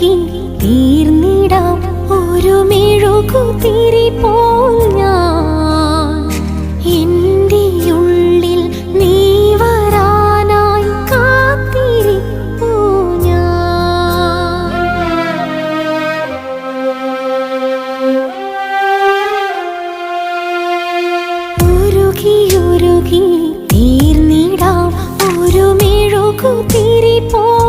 ഉരുകി തീർന്നിടാം ഒരു മെഴുകുതിരി പോൽ ഞാൻ. എൻ്റെ ഉള്ളിൽ നീ വരാനായി കാത്തിരിപ്പൂ ഞാൻ. ഉരുകി ഉരുകി തീർന്നിടാം ഒരു മെഴുകുതിരി പോൽ